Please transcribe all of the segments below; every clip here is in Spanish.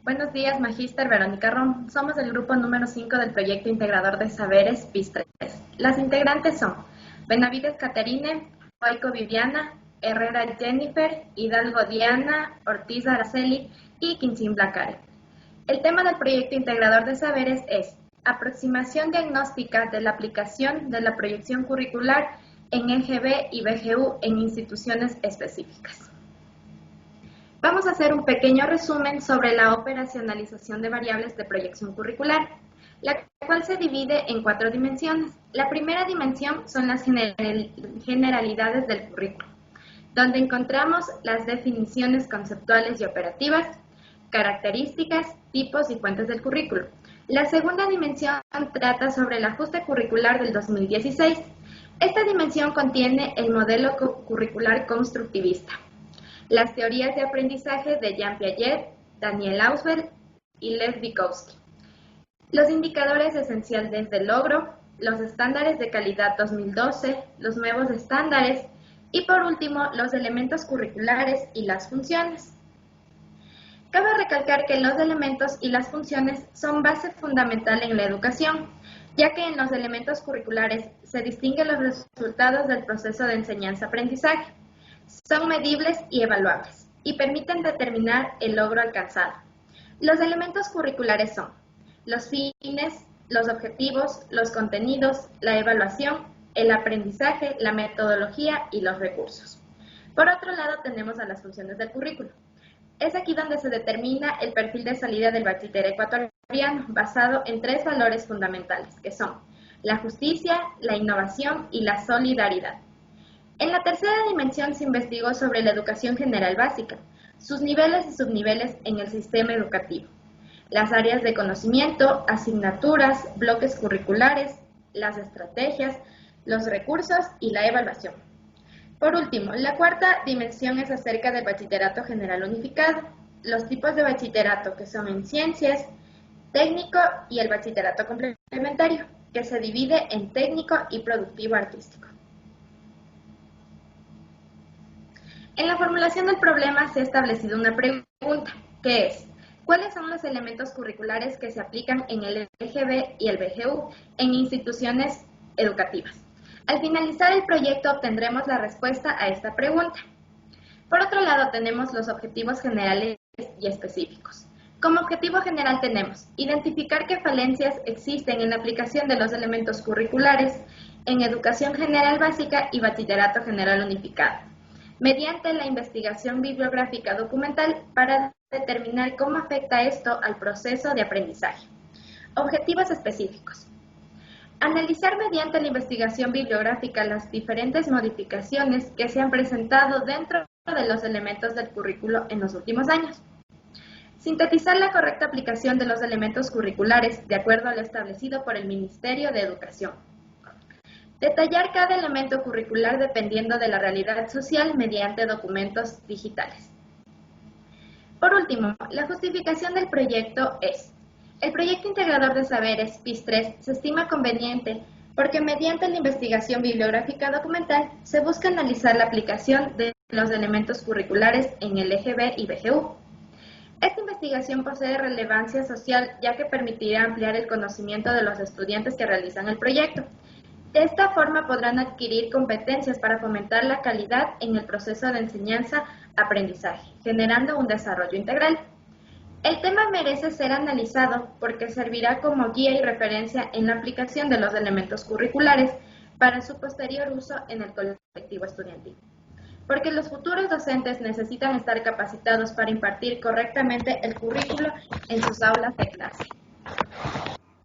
Buenos días, Magíster Verónica Rom. Somos del grupo número 5 del proyecto integrador de saberes PIS3. Las integrantes son Benavides Caterine, Oico Viviana, Herrera Jennifer, Hidalgo Diana, Ortiz Araceli y Quintín Blacare. El tema del proyecto integrador de saberes es aproximación diagnóstica de la aplicación de la proyección curricular en EGB y BGU en instituciones específicas. Vamos a hacer un pequeño resumen sobre la operacionalización de variables de proyección curricular, la cual se divide en 4 dimensiones. La primera dimensión son las generalidades del currículo, donde encontramos las definiciones conceptuales y operativas, características, tipos y fuentes del currículo. La segunda dimensión trata sobre el ajuste curricular del 2016. Esta dimensión contiene el modelo curricular constructivista, las teorías de aprendizaje de Jean Piaget, Daniel Ausubel y Lev Vygotsky, los indicadores esenciales del logro, los estándares de calidad 2012, los nuevos estándares y por último los elementos curriculares y las funciones. Cabe recalcar que los elementos y las funciones son base fundamental en la educación, ya que en los elementos curriculares se distinguen los resultados del proceso de enseñanza-aprendizaje. Son medibles y evaluables y permiten determinar el logro alcanzado. Los elementos curriculares son los fines, los objetivos, los contenidos, la evaluación, el aprendizaje, la metodología y los recursos. Por otro lado, tenemos a las funciones del currículo. Es aquí donde se determina el perfil de salida del bachiller ecuatoriano, basado en 3 valores fundamentales, que son la justicia, la innovación y la solidaridad. En la tercera dimensión se investigó sobre la educación general básica, sus niveles y subniveles en el sistema educativo, las áreas de conocimiento, asignaturas, bloques curriculares, las estrategias, los recursos y la evaluación. Por último, la cuarta dimensión es acerca del bachillerato general unificado, los tipos de bachillerato que son en ciencias, técnico y el bachillerato complementario, que se divide en técnico y productivo artístico. En la formulación del problema se ha establecido una pregunta, que es, ¿cuáles son los elementos curriculares que se aplican en el EGB y el BGU en instituciones educativas? Al finalizar el proyecto obtendremos la respuesta a esta pregunta. Por otro lado, tenemos los objetivos generales y específicos. Como objetivo general tenemos identificar qué falencias existen en la aplicación de los elementos curriculares en educación general básica y bachillerato general unificado, mediante la investigación bibliográfica documental para determinar cómo afecta esto al proceso de aprendizaje. Objetivos específicos. Analizar mediante la investigación bibliográfica las diferentes modificaciones que se han presentado dentro de los elementos del currículo en los últimos años. Sintetizar la correcta aplicación de los elementos curriculares de acuerdo a lo establecido por el Ministerio de Educación. Detallar cada elemento curricular dependiendo de la realidad social mediante documentos digitales. Por último, la justificación del proyecto es: el proyecto integrador de saberes PIS3 se estima conveniente porque mediante la investigación bibliográfica documental se busca analizar la aplicación de los elementos curriculares en el EGB y BGU. Esta investigación posee relevancia social ya que permitirá ampliar el conocimiento de los estudiantes que realizan el proyecto. De esta forma podrán adquirir competencias para fomentar la calidad en el proceso de enseñanza-aprendizaje, generando un desarrollo integral. El tema merece ser analizado porque servirá como guía y referencia en la aplicación de los elementos curriculares para su posterior uso en el colectivo estudiantil. Porque los futuros docentes necesitan estar capacitados para impartir correctamente el currículo en sus aulas de clase.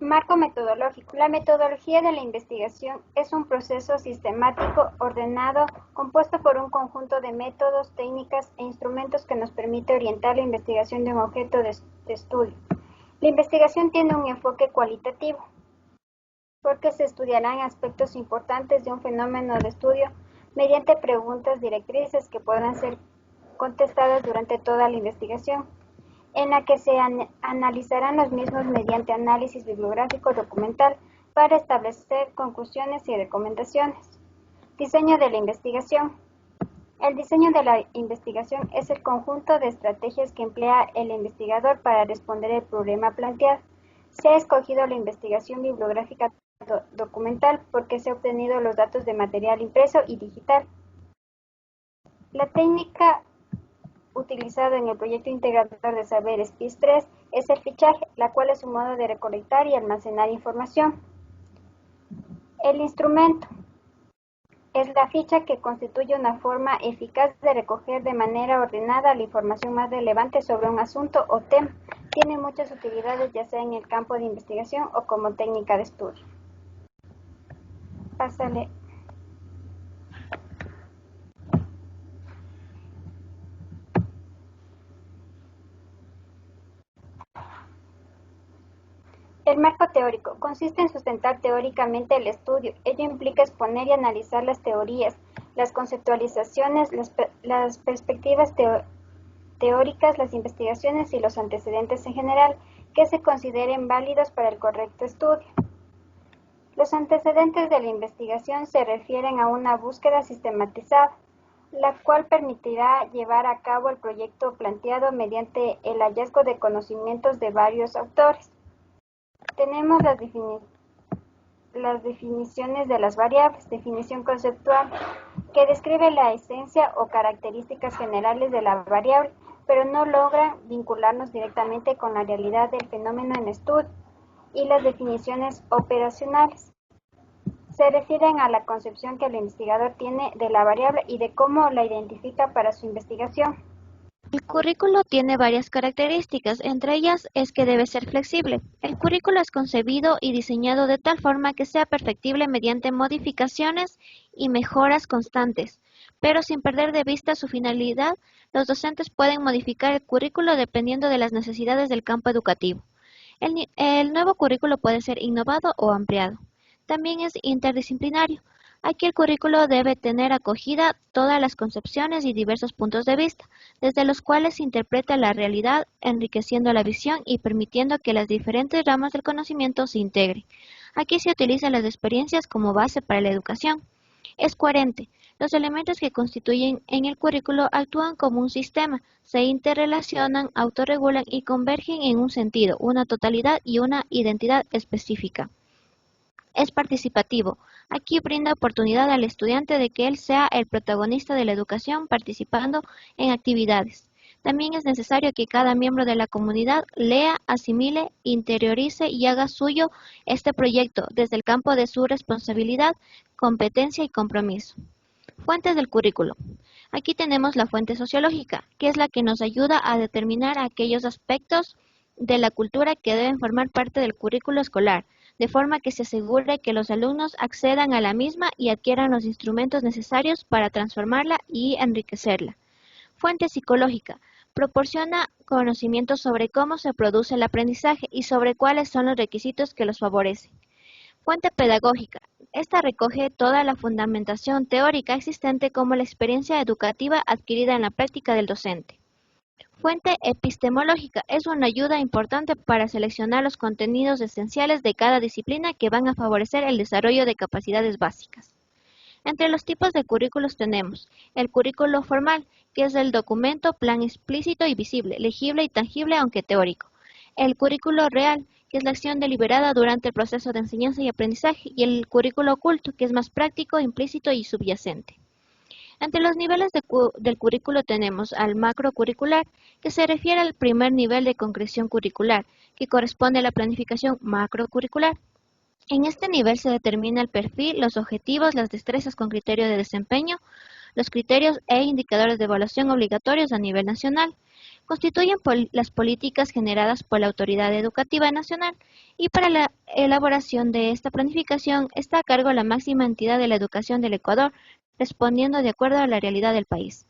Marco metodológico. La metodología de la investigación es un proceso sistemático, ordenado, compuesto por un conjunto de métodos, técnicas e instrumentos que nos permite orientar la investigación de un objeto de estudio. La investigación tiene un enfoque cualitativo, porque se estudiarán aspectos importantes de un fenómeno de estudio mediante preguntas directrices que podrán ser contestadas durante toda la investigación, en la que se analizarán los mismos mediante análisis bibliográfico documental para establecer conclusiones y recomendaciones. Diseño de la investigación. El diseño de la investigación es el conjunto de estrategias que emplea el investigador para responder el problema planteado. Se ha escogido la investigación bibliográfica documental porque se han obtenido los datos de material impreso y digital. La técnica utilizada en el proyecto integrador de saberes PIS3 es el fichaje, la cual es un modo de recolectar y almacenar información. El instrumento es la ficha, que constituye una forma eficaz de recoger de manera ordenada la información más relevante sobre un asunto o tema. Tiene muchas utilidades, ya sea en el campo de investigación o como técnica de estudio. Pásale. El marco teórico consiste en sustentar teóricamente el estudio. Ello implica exponer y analizar las teorías, las conceptualizaciones, las perspectivas teóricas, las investigaciones y los antecedentes en general, que se consideren válidos para el correcto estudio. Los antecedentes de la investigación se refieren a una búsqueda sistematizada, la cual permitirá llevar a cabo el proyecto planteado mediante el hallazgo de conocimientos de varios autores. Tenemos las definiciones de las variables. Definición conceptual, que describe la esencia o características generales de la variable, pero no logra vincularnos directamente con la realidad del fenómeno en estudio. Y las definiciones operacionales se refieren a la concepción que el investigador tiene de la variable y de cómo la identifica para su investigación. El currículo tiene varias características, entre ellas es que debe ser flexible. El currículo es concebido y diseñado de tal forma que sea perfectible mediante modificaciones y mejoras constantes, pero sin perder de vista su finalidad. Los docentes pueden modificar el currículo dependiendo de las necesidades del campo educativo. El nuevo currículo puede ser innovado o ampliado. También es interdisciplinario. Aquí el currículo debe tener acogida todas las concepciones y diversos puntos de vista, desde los cuales se interpreta la realidad, enriqueciendo la visión y permitiendo que las diferentes ramas del conocimiento se integren. Aquí se utilizan las experiencias como base para la educación. Es coherente. Los elementos que constituyen en el currículo actúan como un sistema, se interrelacionan, autorregulan y convergen en un sentido, una totalidad y una identidad específica. Es participativo. Aquí brinda oportunidad al estudiante de que él sea el protagonista de la educación participando en actividades. También es necesario que cada miembro de la comunidad lea, asimile, interiorice y haga suyo este proyecto desde el campo de su responsabilidad, competencia y compromiso. Fuentes del currículo. Aquí tenemos la fuente sociológica, que es la que nos ayuda a determinar aquellos aspectos de la cultura que deben formar parte del currículo escolar, de forma que se asegure que los alumnos accedan a la misma y adquieran los instrumentos necesarios para transformarla y enriquecerla. Fuente psicológica. Proporciona conocimientos sobre cómo se produce el aprendizaje y sobre cuáles son los requisitos que los favorecen. Fuente pedagógica. Esta recoge toda la fundamentación teórica existente como la experiencia educativa adquirida en la práctica del docente. Fuente epistemológica. Es una ayuda importante para seleccionar los contenidos esenciales de cada disciplina que van a favorecer el desarrollo de capacidades básicas. Entre los tipos de currículos tenemos el currículo formal, que es el documento, plan explícito y visible, legible y tangible aunque teórico. El currículo real, que es la acción deliberada durante el proceso de enseñanza y aprendizaje, y el currículo oculto, que es más práctico, implícito y subyacente. Entre los niveles del currículo tenemos al macrocurricular, que se refiere al primer nivel de concreción curricular, que corresponde a la planificación macrocurricular. En este nivel se determina el perfil, los objetivos, las destrezas con criterio de desempeño, los criterios e indicadores de evaluación obligatorios a nivel nacional. Constituyen las políticas generadas por la Autoridad Educativa Nacional y para la elaboración de esta planificación está a cargo la máxima entidad de la educación del Ecuador, respondiendo de acuerdo a la realidad del país.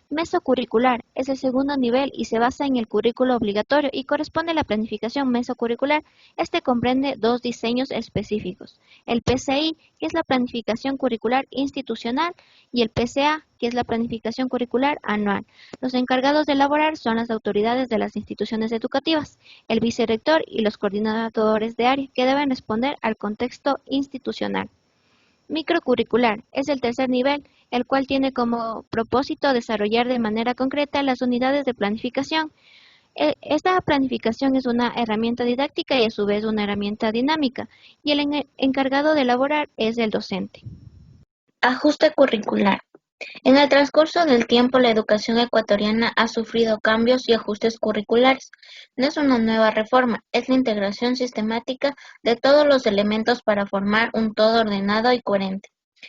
Mesocurricular es el segundo nivel y se basa en el currículo obligatorio y corresponde a la planificación mesocurricular. Este comprende dos diseños específicos, el PCI, que es la planificación curricular institucional, y el PCA, que es la planificación curricular anual. Los encargados de elaborar son las autoridades de las instituciones educativas, el vicerrector y los coordinadores de área, que deben responder al contexto institucional. Microcurricular es el tercer nivel el cual tiene como propósito desarrollar de manera concreta las unidades de planificación. Esta planificación es una herramienta didáctica y a su vez una herramienta dinámica, y el encargado de elaborar es el docente. Ajuste curricular. En el transcurso del tiempo, la educación ecuatoriana ha sufrido cambios y ajustes curriculares. No es una nueva reforma, es la integración sistemática de todos los elementos para formar un todo ordenado y coherente,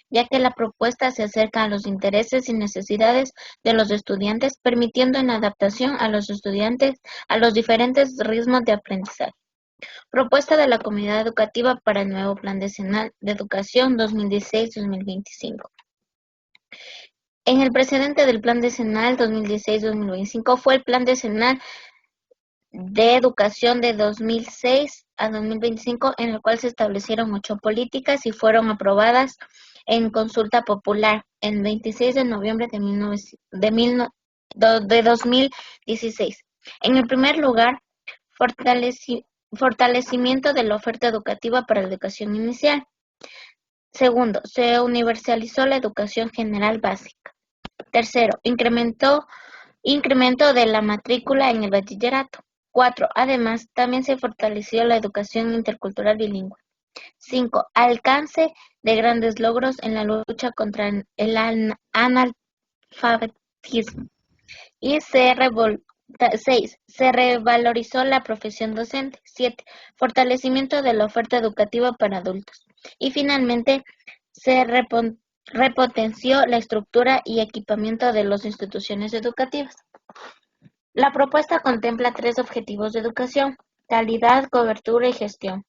ya que la propuesta se acerca a los intereses y necesidades de los estudiantes, permitiendo una adaptación a los estudiantes a los diferentes ritmos de aprendizaje. Propuesta de la comunidad educativa para el nuevo Plan Decenal de Educación 2016-2025. En el precedente del Plan Decenal 2016-2025 fue el Plan Decenal de Educación de 2006 a 2025, en el cual se establecieron 8 políticas y fueron aprobadas en consulta popular el 26 de noviembre de 2016. En el primer lugar, fortalecimiento de la oferta educativa para la educación inicial. Segundo, se universalizó la educación general básica. Tercero, incremento de la matrícula en el bachillerato. 4. Además, también se fortaleció la educación intercultural bilingüe. 5. Alcance de grandes logros en la lucha contra el analfabetismo. Y 6. Se revalorizó la profesión docente. 7. Fortalecimiento de la oferta educativa para adultos. Y finalmente, se repotenció la estructura y equipamiento de las instituciones educativas. La propuesta contempla 3 objetivos de educación: calidad, cobertura y gestión,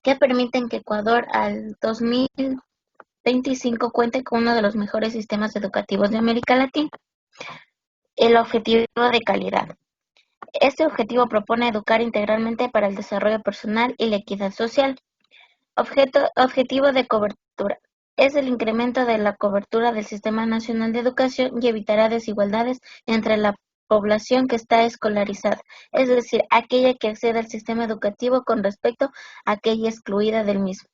que permiten que Ecuador al 2025 cuente con uno de los mejores sistemas educativos de América Latina. El objetivo de calidad. Este objetivo propone educar integralmente para el desarrollo personal y la equidad social. Objetivo de cobertura. Es el incremento de la cobertura del Sistema Nacional de Educación y evitará desigualdades entre la población que está escolarizada, es decir, aquella que accede al sistema educativo con respecto a aquella excluida del mismo.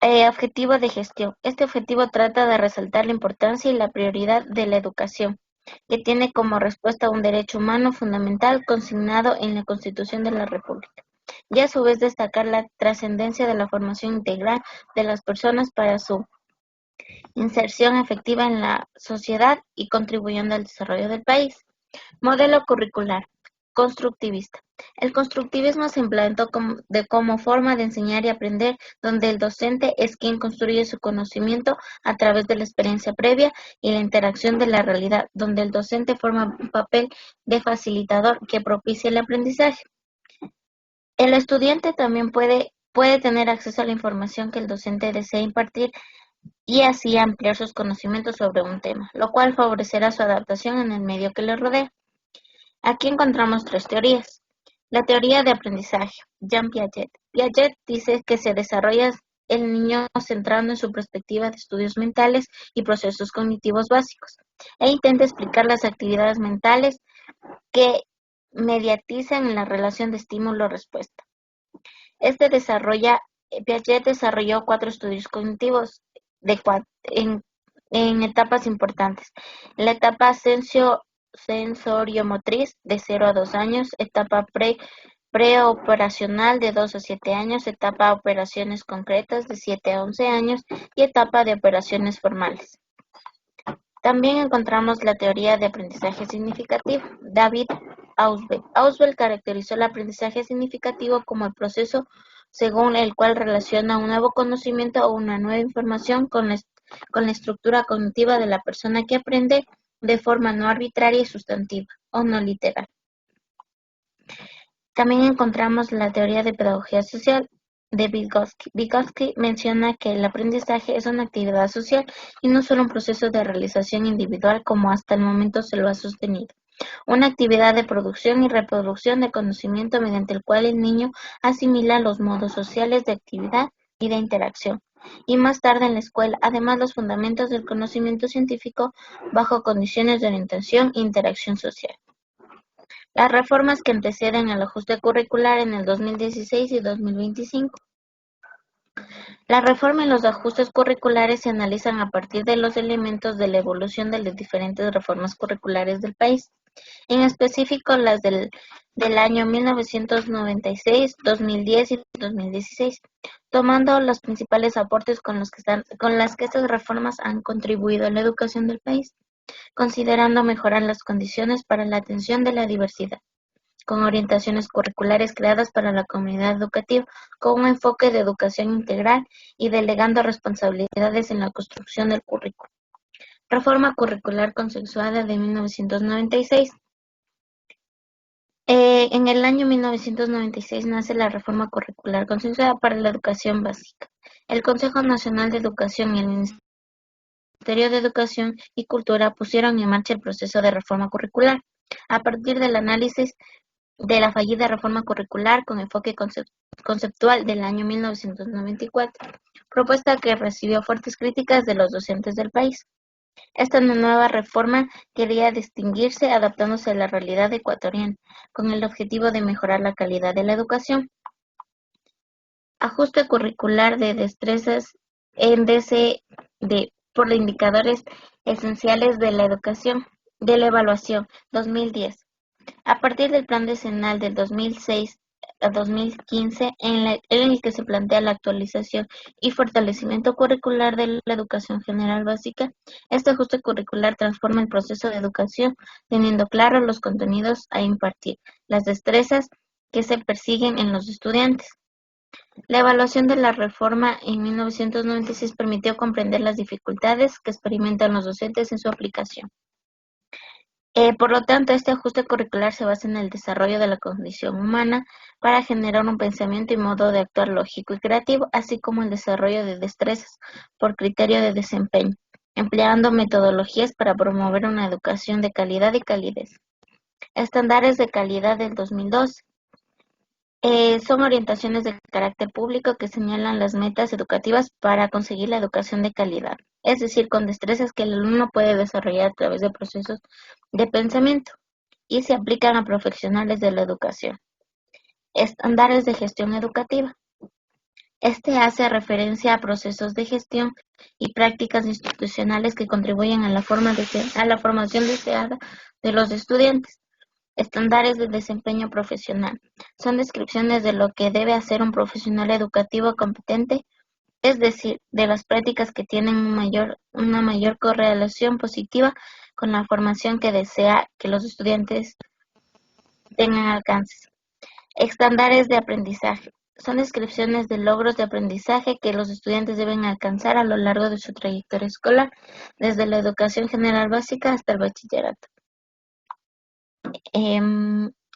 Objetivo de gestión. Este objetivo trata de resaltar la importancia y la prioridad de la educación, que tiene como respuesta un derecho humano fundamental consignado en la Constitución de la República, y a su vez destacar la trascendencia de la formación integral de las personas para su inserción efectiva en la sociedad y contribuyendo al desarrollo del país. Modelo curricular. Constructivista. El constructivismo se implantó como forma de enseñar y aprender, donde el docente es quien construye su conocimiento a través de la experiencia previa y la interacción de la realidad, donde el docente forma un papel de facilitador que propicia el aprendizaje. El estudiante también puede tener acceso a la información que el docente desea impartir y así ampliar sus conocimientos sobre un tema, lo cual favorecerá su adaptación en el medio que le rodea. Aquí encontramos 3 teorías. La teoría de aprendizaje, Jean Piaget. Piaget dice que se desarrolla el niño centrando en su perspectiva de estudios mentales y procesos cognitivos básicos, e intenta explicar las actividades mentales que mediatizan la relación de estímulo-respuesta. Piaget desarrolló 4 estudios cognitivos en etapas importantes. La etapa sensoriomotriz de 0 a 2 años, etapa preoperacional de 2 a 7 años, etapa operaciones concretas de 7 a 11 años y etapa de operaciones formales. También encontramos la teoría de aprendizaje significativo. David Ausubel. Ausubel caracterizó el aprendizaje significativo como el proceso según el cual relaciona un nuevo conocimiento o una nueva información con la estructura cognitiva de la persona que aprende de forma no arbitraria y sustantiva, o no literal. También encontramos la teoría de pedagogía social de Vygotsky. Vygotsky menciona que el aprendizaje es una actividad social y no solo un proceso de realización individual como hasta el momento se lo ha sostenido. Una actividad de producción y reproducción de conocimiento mediante el cual el niño asimila los modos sociales de actividad y de interacción, y más tarde en la escuela, además los fundamentos del conocimiento científico bajo condiciones de orientación e interacción social. Las reformas que anteceden al ajuste curricular en el 2016 y 2025. La reforma y los ajustes curriculares se analizan a partir de los elementos de la evolución de las diferentes reformas curriculares del país, en específico las del año 1996, 2010 y 2016, tomando los principales aportes con las que estas reformas han contribuido a la educación del país, considerando mejorar las condiciones para la atención de la diversidad, con orientaciones curriculares creadas para la comunidad educativa, con un enfoque de educación integral y delegando responsabilidades en la construcción del currículo. Reforma curricular consensuada de 1996. En el año 1996 nace la Reforma Curricular Consensuada para la Educación Básica. El Consejo Nacional de Educación y el Ministerio de Educación y Cultura pusieron en marcha el proceso de reforma curricular, a partir del análisis de la fallida reforma curricular con enfoque conceptual del año 1994, propuesta que recibió fuertes críticas de los docentes del país. Esta nueva reforma quería distinguirse adaptándose a la realidad ecuatoriana, con el objetivo de mejorar la calidad de la educación. Ajuste curricular de destrezas en DCD por los indicadores esenciales de la educación, de la evaluación 2010. A partir del Plan Decenal del 2006 a 2015, en el que se plantea la actualización y fortalecimiento curricular de la educación general básica, este ajuste curricular transforma el proceso de educación, teniendo claros los contenidos a impartir, las destrezas que se persiguen en los estudiantes. La evaluación de la reforma en 1996 permitió comprender las dificultades que experimentan los docentes en su aplicación. Por lo tanto, este ajuste curricular se basa en el desarrollo de la condición humana para generar un pensamiento y modo de actuar lógico y creativo, así como el desarrollo de destrezas por criterio de desempeño, empleando metodologías para promover una educación de calidad y calidez. Estándares de calidad del 2012. Son orientaciones de carácter público que señalan las metas educativas para conseguir la educación de calidad, es decir, con destrezas que el alumno puede desarrollar a través de procesos de pensamiento y se aplican a profesionales de la educación. Estándares de gestión educativa. Este hace referencia a procesos de gestión y prácticas institucionales que contribuyen a la formación deseada de los estudiantes. Estándares de desempeño profesional. Son descripciones de lo que debe hacer un profesional educativo competente, es decir, de las prácticas que tienen una mayor correlación positiva con la formación que desea que los estudiantes tengan alcances. Estándares de aprendizaje. Son descripciones de logros de aprendizaje que los estudiantes deben alcanzar a lo largo de su trayectoria escolar, desde la educación general básica hasta el bachillerato.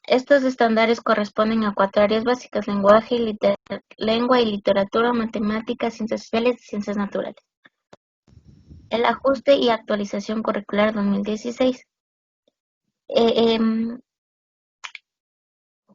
Estos estándares corresponden a 4 áreas básicas: lengua y literatura, matemáticas, ciencias sociales y ciencias naturales. El ajuste y actualización curricular 2016.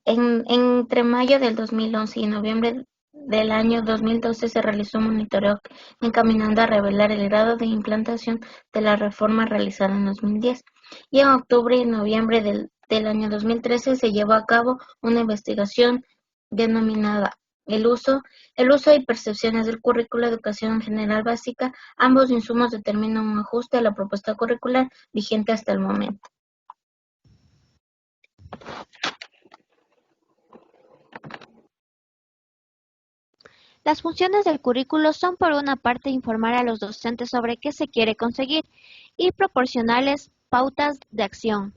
Entre mayo del 2011 y noviembre del año 2012 se realizó un monitoreo encaminando a revelar el grado de implantación de la reforma realizada en 2010, y en octubre y noviembre del año 2013 se llevó a cabo una investigación denominada el uso y percepciones del currículo de educación general básica. Ambos insumos determinan un ajuste a la propuesta curricular vigente hasta el momento. Las funciones del currículo son, por una parte, informar a los docentes sobre qué se quiere conseguir y proporcionarles pautas de acción.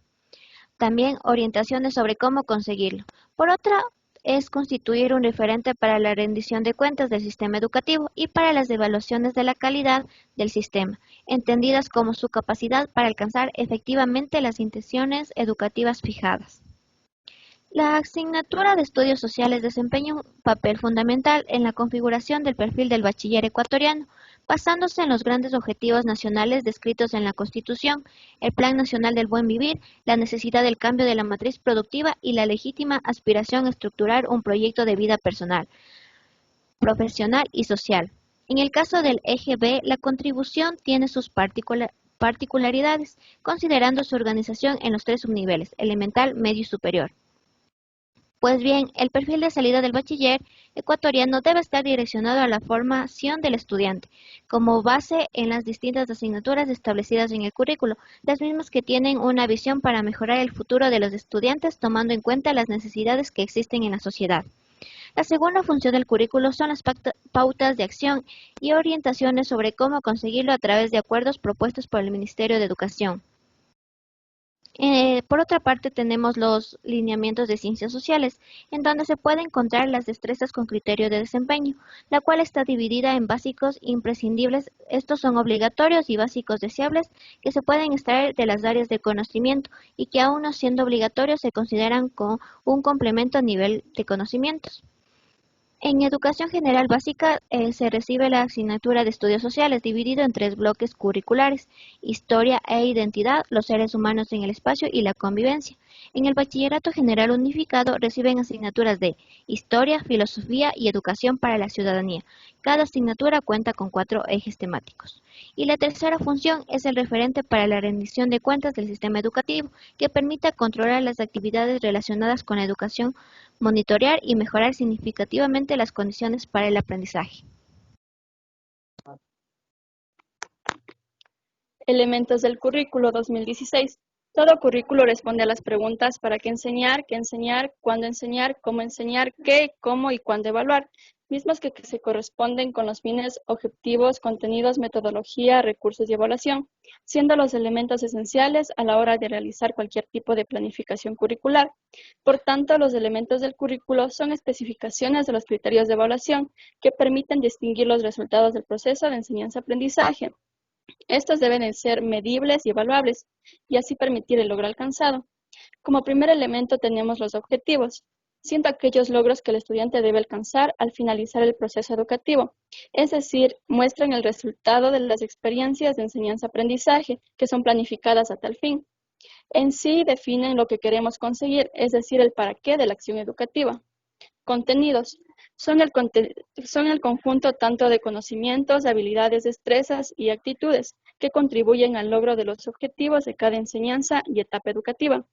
También orientaciones sobre cómo conseguirlo. Por otra, es constituir un referente para la rendición de cuentas del sistema educativo y para las evaluaciones de la calidad del sistema, entendidas como su capacidad para alcanzar efectivamente las intenciones educativas fijadas. La asignatura de Estudios Sociales desempeña un papel fundamental en la configuración del perfil del bachiller ecuatoriano, basándose en los grandes objetivos nacionales descritos en la Constitución, el Plan Nacional del Buen Vivir, la necesidad del cambio de la matriz productiva y la legítima aspiración a estructurar un proyecto de vida personal, profesional y social. En el caso del eje B, la contribución tiene sus particularidades, considerando su organización en los 3 subniveles, elemental, medio y superior. Pues bien, el perfil de salida del bachiller ecuatoriano debe estar direccionado a la formación del estudiante, como base en las distintas asignaturas establecidas en el currículo, las mismas que tienen una visión para mejorar el futuro de los estudiantes tomando en cuenta las necesidades que existen en la sociedad. La segunda función del currículo son las pautas de acción y orientaciones sobre cómo conseguirlo a través de acuerdos propuestos por el Ministerio de Educación. Por otra parte, tenemos los lineamientos de ciencias sociales, en donde se puede encontrar las destrezas con criterio de desempeño, la cual está dividida en básicos imprescindibles. Estos son obligatorios y básicos deseables que se pueden extraer de las áreas de conocimiento y que aún no siendo obligatorios se consideran como un complemento a nivel de conocimientos. En educación general básica se recibe la asignatura de estudios sociales dividido en 3 bloques curriculares: historia e identidad, los seres humanos en el espacio y la convivencia. En el bachillerato general unificado reciben asignaturas de historia, filosofía y educación para la ciudadanía. Cada asignatura cuenta con 4 ejes temáticos. Y la tercera función es el referente para la rendición de cuentas del sistema educativo, que permite controlar las actividades relacionadas con la educación, monitorear y mejorar significativamente las condiciones para el aprendizaje. Elementos del currículo 2016. Todo currículo responde a las preguntas para qué enseñar, cuándo enseñar, cómo enseñar, qué, cómo y cuándo evaluar, mismas que se corresponden con los fines, objetivos, contenidos, metodología, recursos y evaluación, siendo los elementos esenciales a la hora de realizar cualquier tipo de planificación curricular. Por tanto, los elementos del currículo son especificaciones de los criterios de evaluación que permiten distinguir los resultados del proceso de enseñanza-aprendizaje. Estos deben de ser medibles y evaluables, y así permitir el logro alcanzado. Como primer elemento tenemos los objetivos, siendo aquellos logros que el estudiante debe alcanzar al finalizar el proceso educativo, es decir, muestran el resultado de las experiencias de enseñanza-aprendizaje que son planificadas a tal fin. En sí definen lo que queremos conseguir, es decir, el para qué de la acción educativa. Contenidos. Son el conjunto tanto de conocimientos, habilidades, destrezas y actitudes que contribuyen al logro de los objetivos de cada enseñanza y etapa educativa.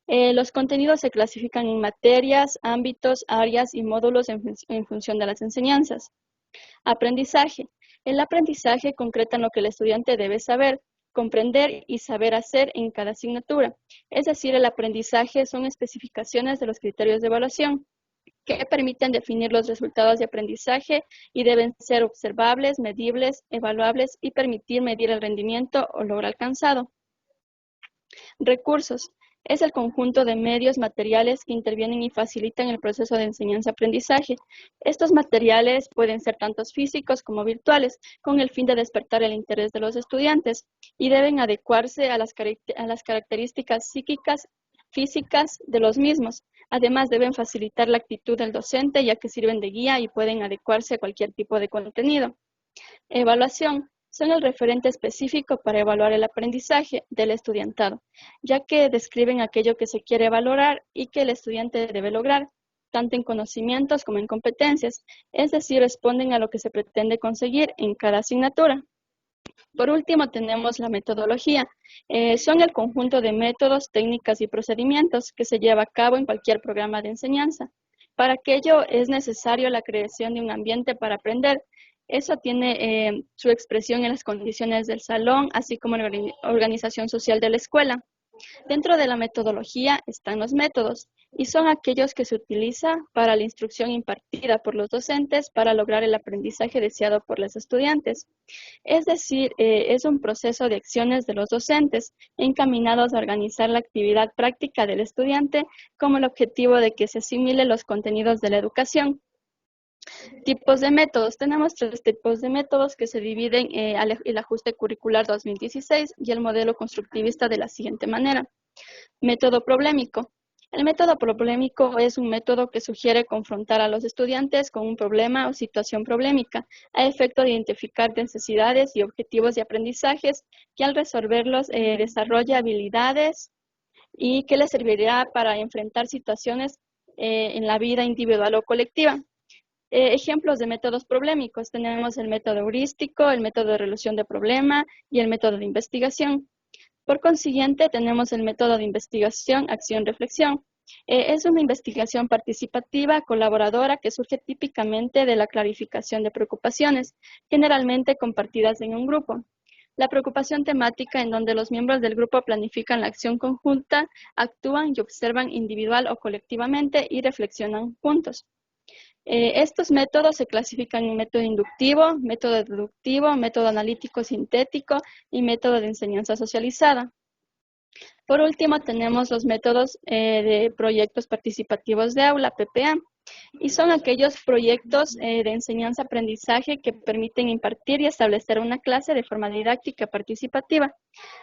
Los contenidos se clasifican en materias, ámbitos, áreas y módulos en función de las enseñanzas. Aprendizaje. El aprendizaje concreta lo que el estudiante debe saber, comprender y saber hacer en cada asignatura. Es decir, el aprendizaje son especificaciones de los criterios de evaluación que permiten definir los resultados de aprendizaje y deben ser observables, medibles, evaluables y permitir medir el rendimiento o logro alcanzado. Recursos. Es el conjunto de medios materiales que intervienen y facilitan el proceso de enseñanza-aprendizaje. Estos materiales pueden ser tanto físicos como virtuales, con el fin de despertar el interés de los estudiantes y deben adecuarse a las características psíquicas, físicas de los mismos. Además, deben facilitar la actitud del docente, ya que sirven de guía y pueden adecuarse a cualquier tipo de contenido. Evaluación. Son el referente específico para evaluar el aprendizaje del estudiantado, ya que describen aquello que se quiere valorar y que el estudiante debe lograr, tanto en conocimientos como en competencias, es decir, responden a lo que se pretende conseguir en cada asignatura. Por último, tenemos la metodología. Son el conjunto de métodos, técnicas y procedimientos que se lleva a cabo en cualquier programa de enseñanza. Para aquello es necesario la creación de un ambiente para aprender. Eso tiene su expresión en las condiciones del salón, así como en la organización social de la escuela. Dentro de la metodología están los métodos y son aquellos que se utilizan para la instrucción impartida por los docentes para lograr el aprendizaje deseado por los estudiantes. Es decir, es un proceso de acciones de los docentes encaminados a organizar la actividad práctica del estudiante con el objetivo de que se asimile los contenidos de la educación. Tipos de métodos. Tenemos 3 tipos de métodos que se dividen el ajuste curricular 2016 y el modelo constructivista de la siguiente manera. Método problemático. El método problemático es un método que sugiere confrontar a los estudiantes con un problema o situación problemática a efecto de identificar necesidades y objetivos de aprendizajes que al resolverlos desarrolla habilidades y que les servirá para enfrentar situaciones en la vida individual o colectiva. Ejemplos de métodos problemáticos. Tenemos el método heurístico, el método de resolución de problema y el método de investigación. Por consiguiente, tenemos el método de investigación, acción, reflexión. Es una investigación participativa, colaboradora, que surge típicamente de la clarificación de preocupaciones, generalmente compartidas en un grupo. La preocupación temática, en donde los miembros del grupo planifican la acción conjunta, actúan y observan individual o colectivamente y reflexionan juntos. Estos métodos se clasifican en método inductivo, método deductivo, método analítico sintético y método de enseñanza socializada. Por último, tenemos los métodos de proyectos participativos de aula, PPA, y son aquellos proyectos de enseñanza-aprendizaje que permiten impartir y establecer una clase de forma didáctica participativa,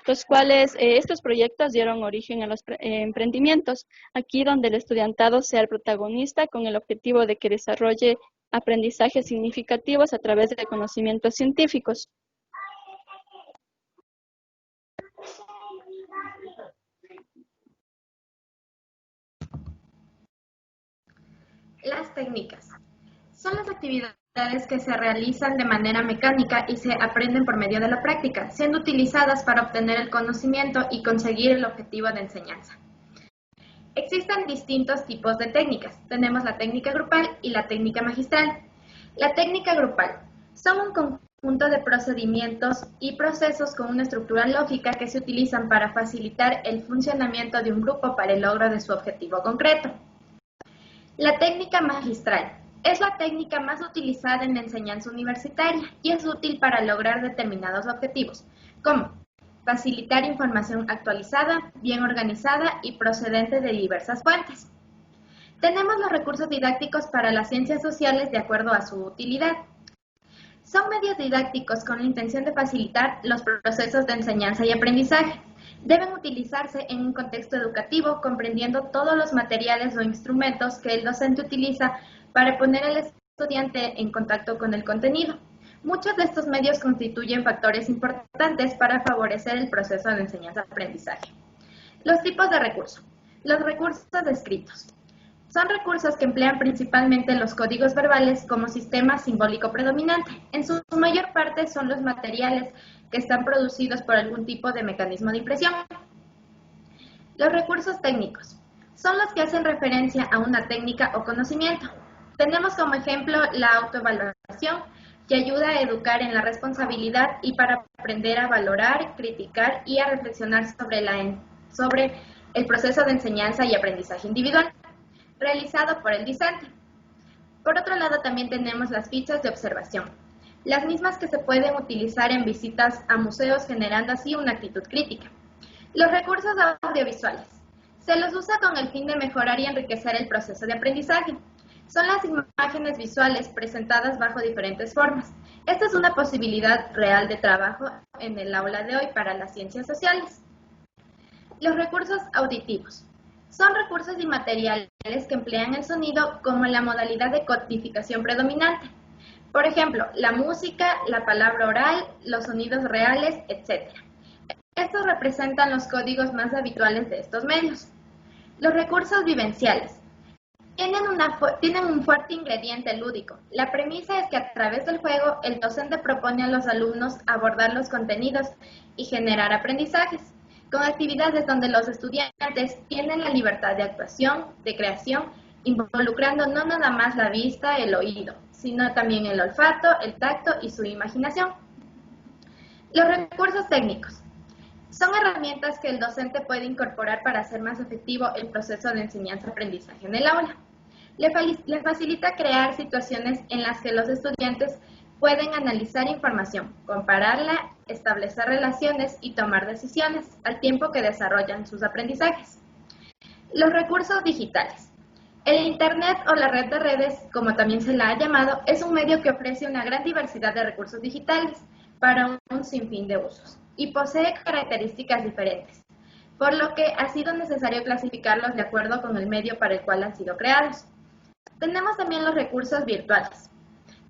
los cuales estos proyectos dieron origen a los emprendimientos, aquí donde el estudiantado sea el protagonista con el objetivo de que desarrolle aprendizajes significativos a través de conocimientos científicos. Las técnicas son las actividades que se realizan de manera mecánica y se aprenden por medio de la práctica, siendo utilizadas para obtener el conocimiento y conseguir el objetivo de enseñanza. Existen distintos tipos de técnicas. Tenemos la técnica grupal y la técnica magistral. La técnica grupal son un conjunto de procedimientos y procesos con una estructura lógica que se utilizan para facilitar el funcionamiento de un grupo para el logro de su objetivo concreto. La técnica magistral es la técnica más utilizada en la enseñanza universitaria y es útil para lograr determinados objetivos, como facilitar información actualizada, bien organizada y procedente de diversas fuentes. Tenemos los recursos didácticos para las ciencias sociales de acuerdo a su utilidad. Son medios didácticos con la intención de facilitar los procesos de enseñanza y aprendizaje. Deben utilizarse en un contexto educativo, comprendiendo todos los materiales o instrumentos que el docente utiliza para poner al estudiante en contacto con el contenido. Muchos de estos medios constituyen factores importantes para favorecer el proceso de enseñanza-aprendizaje. Los tipos de recursos. Los recursos escritos. Son recursos que emplean principalmente los códigos verbales como sistema simbólico predominante. En su mayor parte son los materiales que están producidos por algún tipo de mecanismo de impresión. Los recursos técnicos son los que hacen referencia a una técnica o conocimiento. Tenemos como ejemplo la autoevaluación, que ayuda a educar en la responsabilidad y para aprender a valorar, criticar y a reflexionar sobre el proceso de enseñanza y aprendizaje individual, realizado por el discente. Por otro lado, también tenemos las fichas de observación, las mismas que se pueden utilizar en visitas a museos, generando así una actitud crítica. Los recursos audiovisuales. Se los usa con el fin de mejorar y enriquecer el proceso de aprendizaje. Son las imágenes visuales presentadas bajo diferentes formas. Esta es una posibilidad real de trabajo en el aula de hoy para las ciencias sociales. Los recursos auditivos. Son recursos y materiales que emplean el sonido como la modalidad de codificación predominante. Por ejemplo, la música, la palabra oral, los sonidos reales, etc. Estos representan los códigos más habituales de estos medios. Los recursos vivenciales. Tienen un fuerte ingrediente lúdico. La premisa es que a través del juego el docente propone a los alumnos abordar los contenidos y generar aprendizajes, con actividades donde los estudiantes tienen la libertad de actuación, de creación, involucrando no nada más la vista, el oído, sino también el olfato, el tacto y su imaginación. Los recursos técnicos. Son herramientas que el docente puede incorporar para hacer más efectivo el proceso de enseñanza-aprendizaje en el aula. Le facilita crear situaciones en las que los estudiantes pueden analizar información, compararla, establecer relaciones y tomar decisiones al tiempo que desarrollan sus aprendizajes. Los recursos digitales. El Internet o la red de redes, como también se la ha llamado, es un medio que ofrece una gran diversidad de recursos digitales para un sinfín de usos y posee características diferentes, por lo que ha sido necesario clasificarlos de acuerdo con el medio para el cual han sido creados. Tenemos también los recursos virtuales.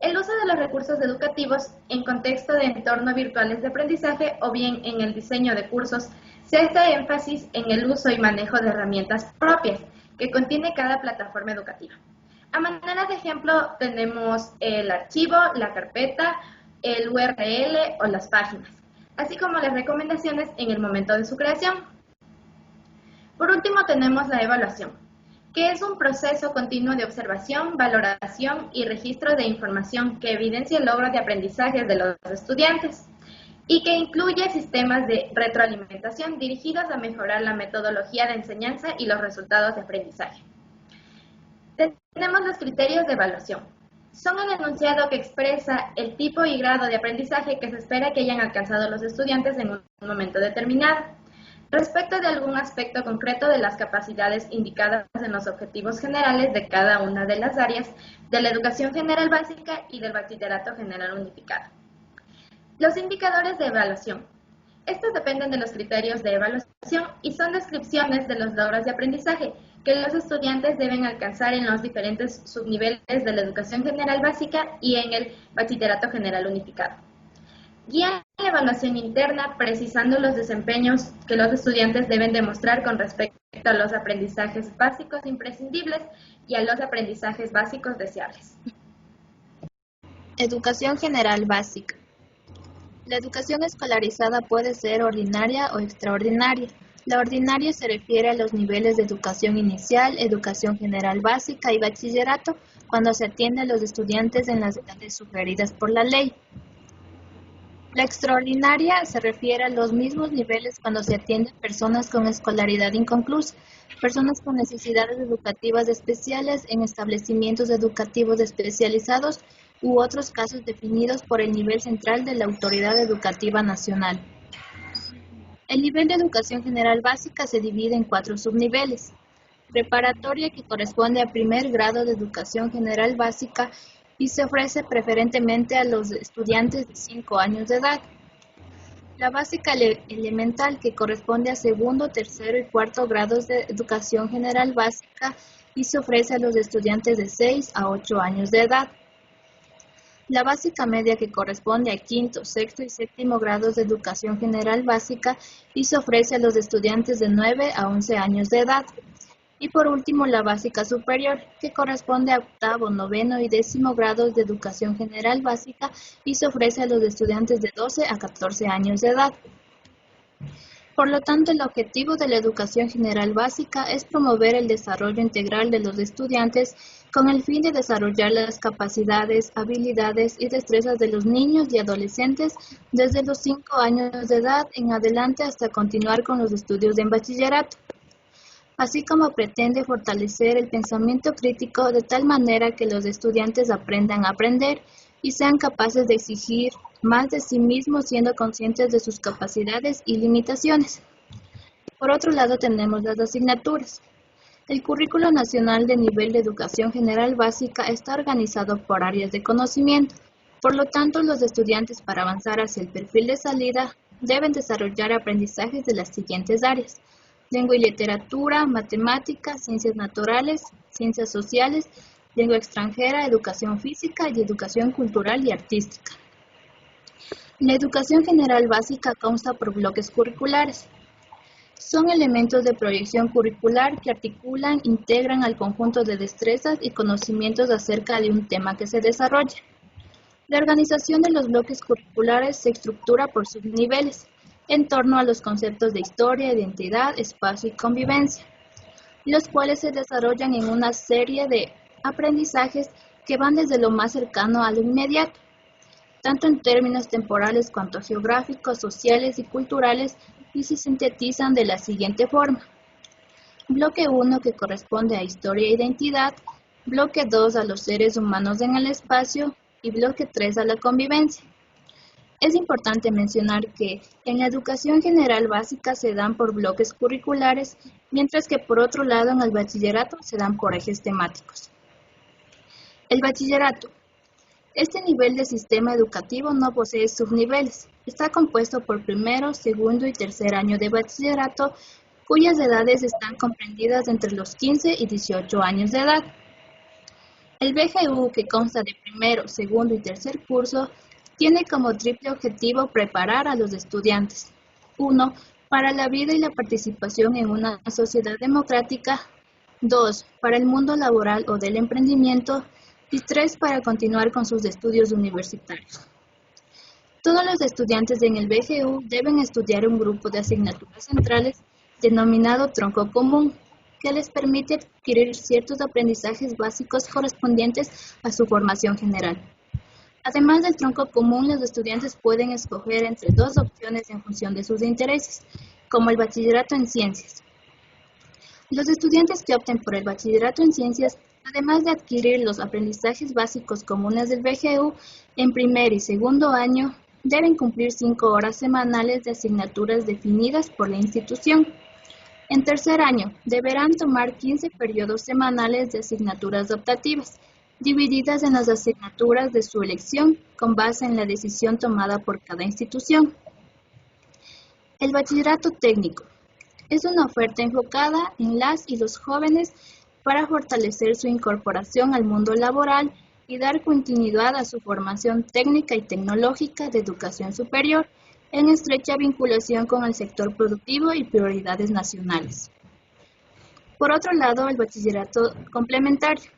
El uso de los recursos educativos en contexto de entornos virtuales de aprendizaje o bien en el diseño de cursos se hace énfasis en el uso y manejo de herramientas propias que contiene cada plataforma educativa. A manera de ejemplo tenemos el archivo, la carpeta, el URL o las páginas, así como las recomendaciones en el momento de su creación. Por último tenemos la evaluación. que es un proceso continuo de observación, valoración y registro de información que evidencia el logro de aprendizajes de los estudiantes y que incluye sistemas de retroalimentación dirigidos a mejorar la metodología de enseñanza y los resultados de aprendizaje. Tenemos los criterios de evaluación. Son el enunciado que expresa el tipo y grado de aprendizaje que se espera que hayan alcanzado los estudiantes en un momento determinado, respecto de algún aspecto concreto de las capacidades indicadas en los objetivos generales de cada una de las áreas de la educación general básica y del bachillerato general unificado. Los indicadores de evaluación. Estos dependen de los criterios de evaluación y son descripciones de los logros de aprendizaje que los estudiantes deben alcanzar en los diferentes subniveles de la educación general básica y en el bachillerato general unificado. Guían la evaluación interna precisando los desempeños que los estudiantes deben demostrar con respecto a los aprendizajes básicos imprescindibles y a los aprendizajes básicos deseables. Educación general básica. La educación escolarizada puede ser ordinaria o extraordinaria. La ordinaria se refiere a los niveles de educación inicial, educación general básica y bachillerato cuando se atiende a los estudiantes en las edades sugeridas por la ley. La extraordinaria se refiere a los mismos niveles cuando se atienden personas con escolaridad inconclusa, personas con necesidades educativas especiales en establecimientos educativos especializados u otros casos definidos por el nivel central de la Autoridad Educativa Nacional. El nivel de educación general básica se divide en 4 subniveles. Preparatoria, que corresponde al primer grado de educación general básica y se ofrece preferentemente a los estudiantes de 5 años de edad. La básica elemental, que corresponde a segundo, tercero y cuarto grados de educación general básica y se ofrece a los estudiantes de 6 a 8 años de edad. La básica media, que corresponde a quinto, sexto y séptimo grados de educación general básica y se ofrece a los estudiantes de 9 a 11 años de edad. Y por último, la básica superior, que corresponde a octavo, noveno y décimo grados de educación general básica y se ofrece a los estudiantes de 12 a 14 años de edad. Por lo tanto, el objetivo de la educación general básica es promover el desarrollo integral de los estudiantes con el fin de desarrollar las capacidades, habilidades y destrezas de los niños y adolescentes desde los 5 años de edad en adelante hasta continuar con los estudios de bachillerato, así como pretende fortalecer el pensamiento crítico de tal manera que los estudiantes aprendan a aprender y sean capaces de exigir más de sí mismos siendo conscientes de sus capacidades y limitaciones. Por otro lado tenemos las asignaturas. El Currículo Nacional de Nivel de Educación General Básica está organizado por áreas de conocimiento. Por lo tanto, los estudiantes para avanzar hacia el perfil de salida deben desarrollar aprendizajes de las siguientes áreas: lengua y literatura, matemáticas, ciencias naturales, ciencias sociales, lengua extranjera, educación física y educación cultural y artística. La educación general básica consta por bloques curriculares. Son elementos de proyección curricular que articulan, integran al conjunto de destrezas y conocimientos acerca de un tema que se desarrolla. La organización de los bloques curriculares se estructura por subniveles, en torno a los conceptos de historia, identidad, espacio y convivencia, los cuales se desarrollan en una serie de aprendizajes que van desde lo más cercano a lo inmediato, tanto en términos temporales cuanto geográficos, sociales y culturales, y se sintetizan de la siguiente forma: bloque 1, que corresponde a historia e identidad, bloque 2 a los seres humanos en el espacio y bloque 3 a la convivencia. Es importante mencionar que en la educación general básica se dan por bloques curriculares, mientras que por otro lado en el bachillerato se dan por ejes temáticos. El bachillerato. Este nivel de sistema educativo no posee subniveles. Está compuesto por primero, segundo y tercer año de bachillerato, cuyas edades están comprendidas entre los 15 y 18 años de edad. El BGU, que consta de primero, segundo y tercer curso, tiene como triple objetivo preparar a los estudiantes: 1. Para la vida y la participación en una sociedad democrática; 2. Para el mundo laboral o del emprendimiento; y 3. Para continuar con sus estudios universitarios. Todos los estudiantes en el BGU deben estudiar un grupo de asignaturas centrales denominado tronco común, que les permite adquirir ciertos aprendizajes básicos correspondientes a su formación general. Además del tronco común, los estudiantes pueden escoger entre dos opciones en función de sus intereses, como el bachillerato en ciencias. Los estudiantes que opten por el bachillerato en ciencias, además de adquirir los aprendizajes básicos comunes del BGU, en primer y segundo año deben cumplir 5 horas semanales de asignaturas definidas por la institución. En tercer año deberán tomar 15 periodos semanales de asignaturas optativas, divididas en las asignaturas de su elección con base en la decisión tomada por cada institución. El bachillerato técnico es una oferta enfocada en las y los jóvenes para fortalecer su incorporación al mundo laboral y dar continuidad a su formación técnica y tecnológica de educación superior en estrecha vinculación con el sector productivo y prioridades nacionales. Por otro lado, el bachillerato complementario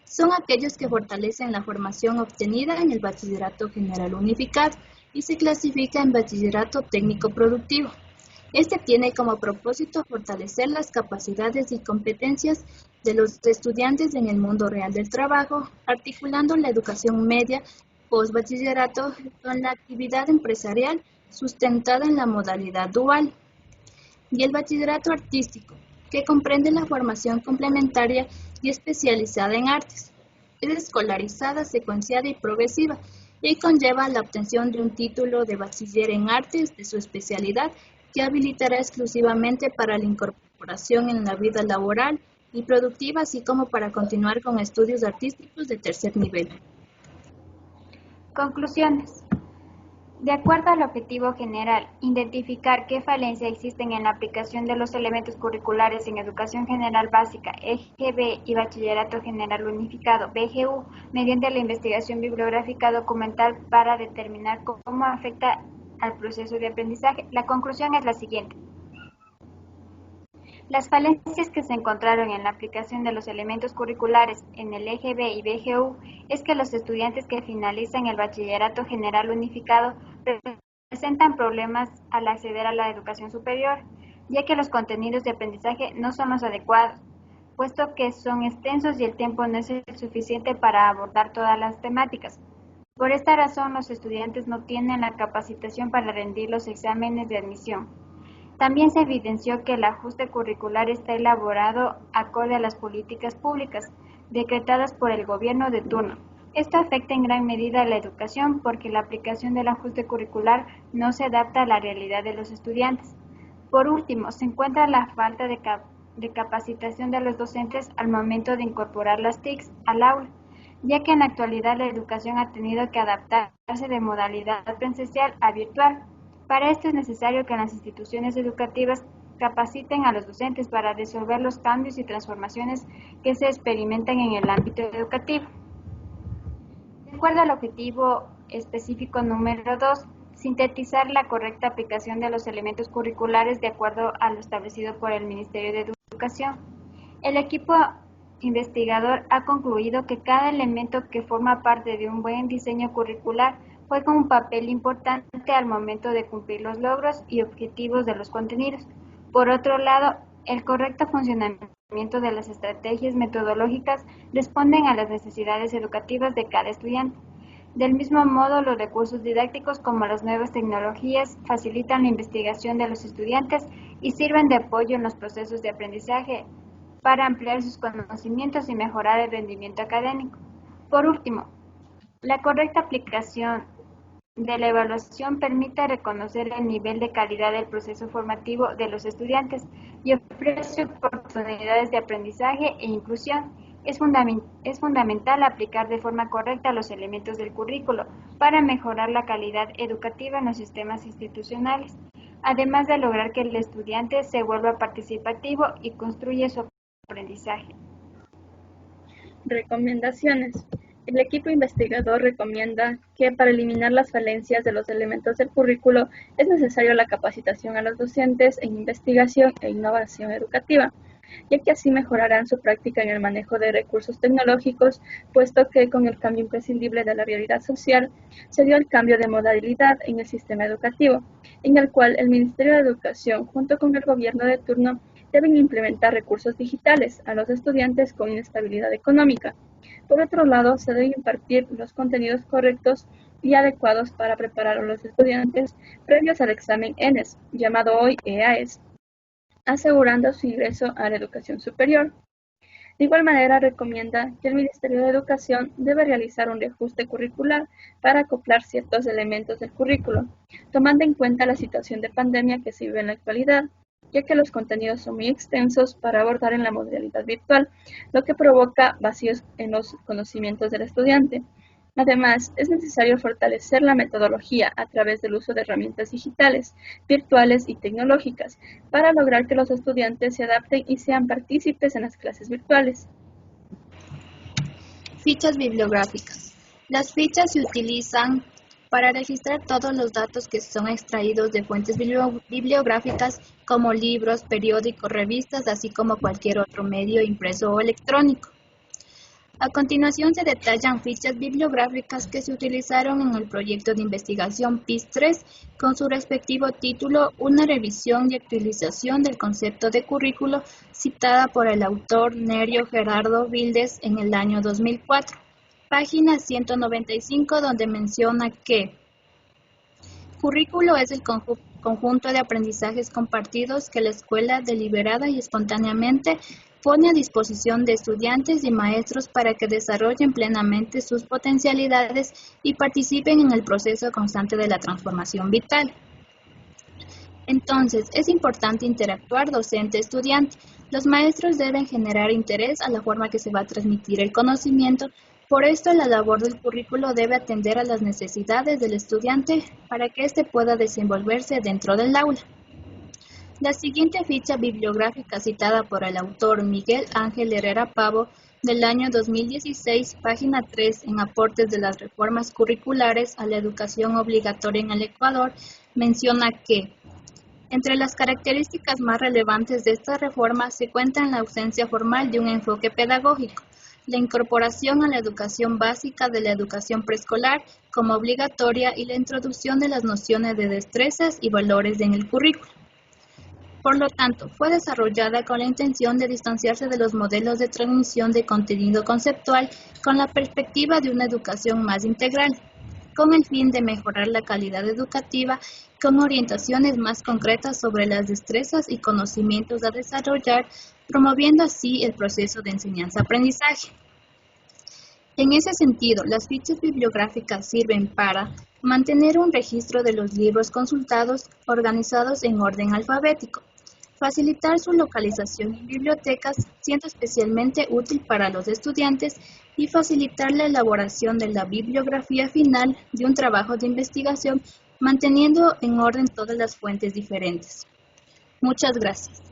son aquellos que fortalecen la formación obtenida en el bachillerato general unificado y se clasifica en bachillerato técnico productivo. Este tiene como propósito fortalecer las capacidades y competencias de los estudiantes en el mundo real del trabajo, articulando la educación media post-bachillerato con la actividad empresarial sustentada en la modalidad dual. Y el bachillerato artístico, que comprende la formación complementaria y especializada en artes. Es escolarizada, secuenciada y progresiva, y conlleva la obtención de un título de bachiller en artes de su especialidad que habilitará exclusivamente para la incorporación en la vida laboral y productiva, así como para continuar con estudios artísticos de tercer nivel. Conclusiones. De acuerdo al objetivo general, identificar qué falencias existen en la aplicación de los elementos curriculares en Educación General Básica, EGB y Bachillerato General Unificado, BGU, mediante la investigación bibliográfica documental para determinar cómo afecta al proceso de aprendizaje. La conclusión es la siguiente. Las falencias que se encontraron en la aplicación de los elementos curriculares en el EGB y BGU es que los estudiantes que finalizan el Bachillerato General Unificado presentan problemas al acceder a la educación superior, ya que los contenidos de aprendizaje no son los adecuados, puesto que son extensos y el tiempo no es el suficiente para abordar todas las temáticas. Por esta razón, los estudiantes no tienen la capacitación para rendir los exámenes de admisión. También se evidenció que el ajuste curricular está elaborado acorde a las políticas públicas decretadas por el gobierno de turno. Esto afecta en gran medida a la educación porque la aplicación del ajuste curricular no se adapta a la realidad de los estudiantes. Por último, se encuentra la falta de capacitación de los docentes al momento de incorporar las TICs al aula, ya que en la actualidad la educación ha tenido que adaptarse de modalidad presencial a virtual. Para esto es necesario que las instituciones educativas capaciten a los docentes para resolver los cambios y transformaciones que se experimentan en el ámbito educativo. De acuerdo al objetivo específico número 2, sintetizar la correcta aplicación de los elementos curriculares de acuerdo a lo establecido por el Ministerio de Educación. El equipo investigador ha concluido que cada elemento que forma parte de un buen diseño curricular juega un papel importante al momento de cumplir los logros y objetivos de los contenidos. Por otro lado, el correcto funcionamiento de las estrategias metodológicas responden a las necesidades educativas de cada estudiante. Del mismo modo, los recursos didácticos como las nuevas tecnologías facilitan la investigación de los estudiantes y sirven de apoyo en los procesos de aprendizaje para ampliar sus conocimientos y mejorar el rendimiento académico. Por último, la correcta aplicación de la evaluación permite reconocer el nivel de calidad del proceso formativo de los estudiantes y ofrece oportunidades de aprendizaje e inclusión. Es fundamental aplicar de forma correcta los elementos del currículo para mejorar la calidad educativa en los sistemas institucionales, además de lograr que el estudiante se vuelva participativo y construya su aprendizaje. Recomendaciones. El equipo investigador recomienda que para eliminar las falencias de los elementos del currículo es necesario la capacitación a los docentes en investigación e innovación educativa, ya que así mejorarán su práctica en el manejo de recursos tecnológicos, puesto que con el cambio imprescindible de la realidad social se dio el cambio de modalidad en el sistema educativo, en el cual el Ministerio de Educación, junto con el gobierno de turno, deben implementar recursos digitales a los estudiantes con inestabilidad económica. Por otro lado, se deben impartir los contenidos correctos y adecuados para preparar a los estudiantes previos al examen ENES, llamado hoy EAES, asegurando su ingreso a la educación superior. De igual manera, recomienda que el Ministerio de Educación debe realizar un reajuste curricular para acoplar ciertos elementos del currículo, tomando en cuenta la situación de pandemia que se vive en la actualidad, ya que los contenidos son muy extensos para abordar en la modalidad virtual, lo que provoca vacíos en los conocimientos del estudiante. Además, es necesario fortalecer la metodología a través del uso de herramientas digitales, virtuales y tecnológicas para lograr que los estudiantes se adapten y sean partícipes en las clases virtuales. Fichas bibliográficas. Las fichas se utilizan para registrar todos los datos que son extraídos de fuentes bibliográficas como libros, periódicos, revistas, así como cualquier otro medio impreso o electrónico. A continuación se detallan fichas bibliográficas que se utilizaron en el proyecto de investigación PIS-3 con su respectivo título, una revisión y actualización del concepto de currículo citada por el autor Nerio Gerardo Vildes en el año 2004. Página 195, donde menciona que currículo es el conjunto de aprendizajes compartidos que la escuela deliberada y espontáneamente pone a disposición de estudiantes y maestros para que desarrollen plenamente sus potencialidades y participen en el proceso constante de la transformación vital. Entonces, es importante interactuar docente-estudiante. Los maestros deben generar interés a la forma que se va a transmitir el conocimiento. Por esto, la labor del currículo debe atender a las necesidades del estudiante para que éste pueda desenvolverse dentro del aula. La siguiente ficha bibliográfica citada por el autor Miguel Ángel Herrera Pavo del año 2016, página 3, en aportes de las reformas curriculares a la educación obligatoria en el Ecuador, menciona que entre las características más relevantes de esta reforma se cuenta en la ausencia formal de un enfoque pedagógico, la incorporación a la educación básica de la educación preescolar como obligatoria y la introducción de las nociones de destrezas y valores en el currículo. Por lo tanto, fue desarrollada con la intención de distanciarse de los modelos de transmisión de contenido conceptual con la perspectiva de una educación más integral, con el fin de mejorar la calidad educativa con orientaciones más concretas sobre las destrezas y conocimientos a desarrollar, promoviendo así el proceso de enseñanza-aprendizaje. En ese sentido, las fichas bibliográficas sirven para mantener un registro de los libros consultados organizados en orden alfabético, facilitar su localización en bibliotecas, siendo especialmente útil para los estudiantes, y facilitar la elaboración de la bibliografía final de un trabajo de investigación, manteniendo en orden todas las fuentes diferentes. Muchas gracias.